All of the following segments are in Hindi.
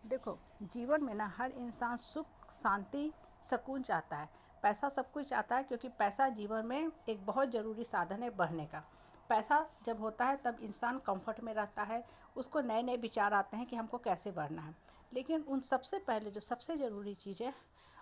देखो, जीवन में ना हर इंसान सुख, शांति, सुकून चाहता है। पैसा सब कुछ चाहता है क्योंकि पैसा जीवन में एक बहुत ज़रूरी साधन है बढ़ने का। पैसा जब होता है तब इंसान कंफर्ट में रहता है, उसको नए नए विचार आते हैं कि हमको कैसे बढ़ना है। लेकिन उन सबसे पहले जो सबसे ज़रूरी चीज़ है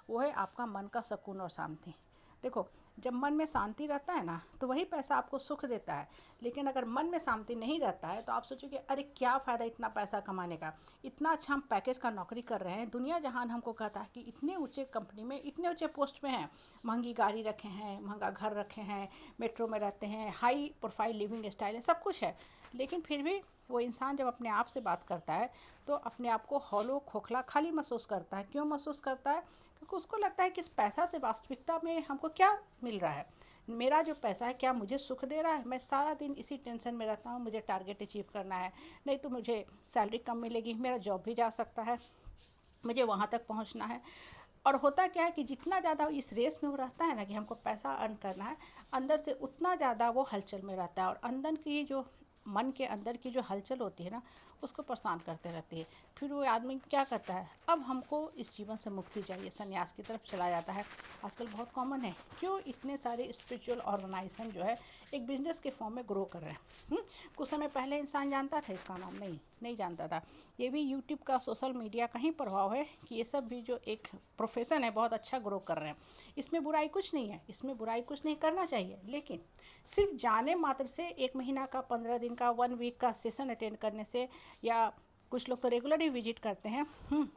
वो है आपका मन का सुकून और शांति। देखो, जब मन में शांति रहता है ना तो वही पैसा आपको सुख देता है। लेकिन अगर मन में शांति नहीं रहता है तो आप सोचोगे अरे क्या फ़ायदा इतना पैसा कमाने का, इतना अच्छा हम पैकेज का नौकरी कर रहे हैं, दुनिया जहान हमको कहता है कि इतने ऊंचे कंपनी में इतने ऊंचे पोस्ट पे हैं, महंगी गाड़ी रखे हैं, महंगा घर रखे हैं, मेट्रो में रहते हैं, हाई प्रोफाइल लिविंग स्टाइल है, सब कुछ है। लेकिन फिर भी वो इंसान जब अपने आप से बात करता है तो अपने आप को हॉलो, खोखला, खाली महसूस करता है। क्यों महसूस करता है? क्योंकि उसको लगता है कि इस पैसा से वास्तविकता में हमको क्या मिल रहा है। मेरा जो पैसा है क्या मुझे सुख दे रहा है? मैं सारा दिन इसी टेंशन में रहता हूँ, मुझे टारगेट अचीव करना है, नहीं तो मुझे सैलरी कम मिलेगी, मेरा जॉब भी जा सकता है, मुझे वहाँ तक पहुँचना है। और होता क्या है कि जितना ज़्यादा इस रेस में वो रहता है ना कि हमको पैसा अर्न करना है, अंदर से उतना ज़्यादा वो हलचल में रहता है। और अंदर की जो मन के अंदर की जो हलचल होती है ना, उसको परेशान करते रहती है। फिर वो आदमी क्या करता है, अब हमको इस जीवन से मुक्ति चाहिए, संन्यास की तरफ चला जाता है। आजकल बहुत कॉमन है। क्यों इतने सारे स्पिरिचुअल ऑर्गेनाइजेशन जो है एक बिजनेस के फॉर्म में ग्रो कर रहे हैं। कुछ समय पहले इंसान जानता था इसका नाम? नहीं जानता था। ये भी यूट्यूब का, सोशल मीडिया का ही प्रभाव है कि ये सब भी जो एक प्रोफेशन है बहुत अच्छा ग्रो कर रहे हैं। इसमें बुराई कुछ नहीं है, इसमें बुराई कुछ नहीं करना चाहिए। लेकिन सिर्फ जाने मात्र से 1 महीना का, 15 दिन का, 1 वीक का सेशन अटेंड करने से, या कुछ लोग तो रेगुलर ही विजिट करते हैं,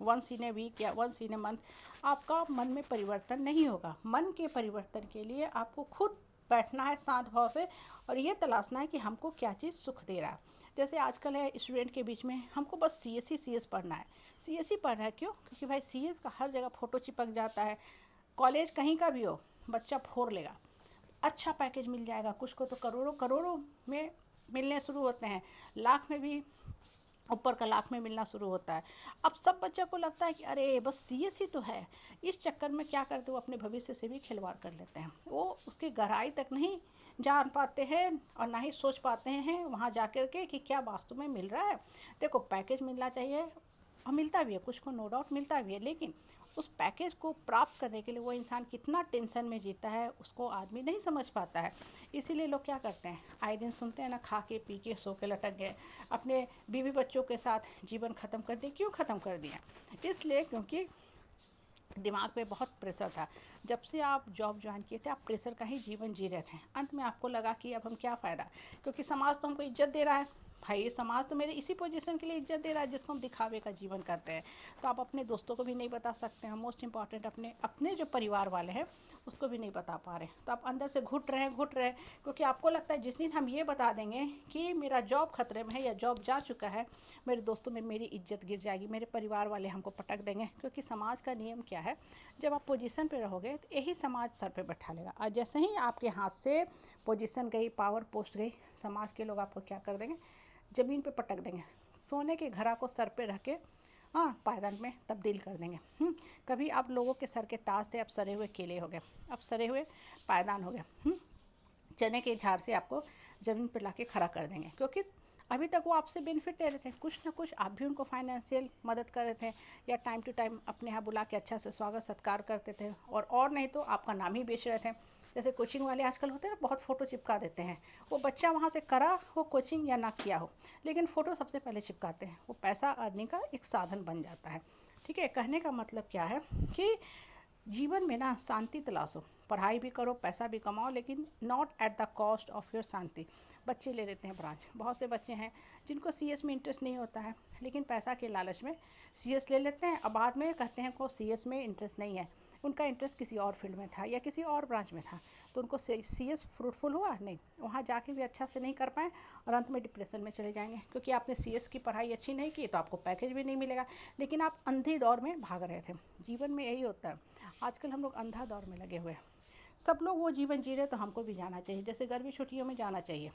वंस इन ए वीक या वंस इन ए मंथ, आपका मन में परिवर्तन नहीं होगा। मन के परिवर्तन के लिए आपको खुद बैठना है शांत भाव से और ये तलाशना है कि हमको क्या चीज़ सुख दे रहा है। जैसे आजकल है स्टूडेंट के बीच में हमको बस सी एस पढ़ना है, सी पढ़ रहा है। क्यों? क्योंकि भाई सी एस का हर जगह फ़ोटो चिपक जाता है। कॉलेज कहीं का भी हो, बच्चा फोड़ लेगा, अच्छा पैकेज मिल जाएगा। कुछ को तो करोड़ों करोड़ों में मिलने शुरू होते हैं, लाख में भी ऊपर का लाख में मिलना शुरू होता है। अब सब बच्चों को लगता है कि अरे बस सीएस ही तो है। इस चक्कर में क्या करते, वो अपने भविष्य से भी खिलवाड़ कर लेते हैं। वो उसकी गहराई तक नहीं जान पाते हैं और ना ही सोच पाते हैं वहाँ जा कर के कि क्या वास्तव में मिल रहा है। देखो, पैकेज मिलना चाहिए और मिलता भी है, कुछ को नो डाउट मिलता भी है। लेकिन उस पैकेज को प्राप्त करने के लिए वो इंसान कितना टेंशन में जीता है उसको आदमी नहीं समझ पाता है। इसीलिए लोग क्या करते हैं, आए दिन सुनते हैं ना, खा के पी के सो के लटक गए, अपने बीवी बच्चों के साथ जीवन ख़त्म कर दिया। क्यों ख़त्म कर दिया? इसलिए क्योंकि दिमाग पे बहुत प्रेशर था। जब से आप जॉब ज्वाइन किए थे आप प्रेशर का ही जीवन जी रहे थे। अंत में आपको लगा कि अब हम क्या फ़ायदा, क्योंकि समाज तो हमको इज्जत दे रहा है। भाई ये समाज तो मेरे इसी पोजीशन के लिए इज्जत दे रहा है जिसको हम दिखावे का जीवन करते हैं। तो आप अपने दोस्तों को भी नहीं बता सकते हैं, मोस्ट इंपॉर्टेंट अपने अपने जो परिवार वाले हैं उसको भी नहीं बता पा रहे। तो आप अंदर से घुट रहे हैं क्योंकि आपको लगता है जिस दिन हम ये बता देंगे कि मेरा जॉब खतरे में है या जॉब जा चुका है, मेरे दोस्तों में मेरी इज्जत गिर जाएगी, मेरे परिवार वाले हमको पटक देंगे। क्योंकि समाज का नियम क्या है, जब आप पोजीशन पे रहोगे तो यही समाज सर पे बैठा लेगा। और जैसे ही आपके हाथ से पोजीशन गई, पावर पोस्ट गई, समाज के लोग आपको क्या कर देंगे, ज़मीन पे पटक देंगे, सोने के घड़ा को सर पे रख के पायदान में तब्दील कर देंगे। कभी आप लोगों के सर के ताज थे, अब सरे हुए केले हो गए, अब सरे हुए पायदान हो गए। चने के झाड़ से आपको ज़मीन पर ला के खड़ा कर देंगे। क्योंकि अभी तक वो आपसे बेनिफिट ले रहे थे, कुछ ना कुछ आप भी उनको फाइनेंशियल मदद कर रहे थे, या टाइम टू टाइम अपने यहाँ बुला के अच्छा से स्वागत सत्कार करते थे, और नहीं तो आपका नाम ही बेच रहे थे। जैसे कोचिंग वाले आजकल होते हैं ना, बहुत फ़ोटो चिपका देते हैं। वो बच्चा वहाँ से करा हो कोचिंग या ना किया हो, लेकिन फ़ोटो सबसे पहले चिपकाते हैं। वो पैसा अर्निंग का एक साधन बन जाता है। ठीक है, कहने का मतलब क्या है कि जीवन में ना शांति तलाशो, पढ़ाई भी करो, पैसा भी कमाओ, लेकिन not at the cost of your shanti. बच्चे ले लेते हैं ब्रांच, बहुत से बच्चे हैं जिनको सीएस में इंटरेस्ट नहीं होता है, लेकिन पैसा के लालच में सीएस ले लेते हैं और बाद में कहते हैं को सीएस में इंटरेस्ट नहीं है, उनका इंटरेस्ट किसी और फील्ड में था या किसी और ब्रांच में था। तो उनको सीएस फ्रूटफुल हुआ नहीं, वहाँ जाके भी अच्छा से नहीं कर पाए और अंत में डिप्रेशन में चले जाएंगे। क्योंकि आपने सीएस की पढ़ाई अच्छी नहीं की तो आपको पैकेज भी नहीं मिलेगा, लेकिन आप अंधी दौर में भाग रहे थे। जीवन में यही होता है, आजकल हम लोग अंधा दौर में लगे हुए हैं। सब लोग वो जीवन जी रहे तो हमको भी जाना चाहिए। जैसे गर्मी छुट्टियों में जाना चाहिए,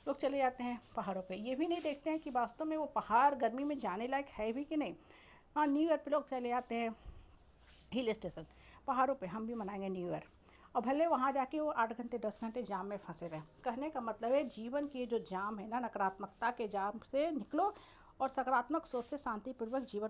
लोग चले जाते हैं पहाड़ों पे, ये भी नहीं देखते हैं कि वास्तव में वो पहाड़ गर्मी में जाने लायक है भी कि नहीं। हाँ, न्यू ईयर पे लोग चले जाते हैं हिल स्टेशन, पहाड़ों पे हम भी मनाएंगे न्यू ईयर, और भले वहाँ जाके वो 8 घंटे 10 घंटे जाम में फंसे रहें। कहने का मतलब है जीवन की जो जाम है ना, नकारात्मकता के जाम से निकलो और सकारात्मक सोच से शांतिपूर्वक जीवन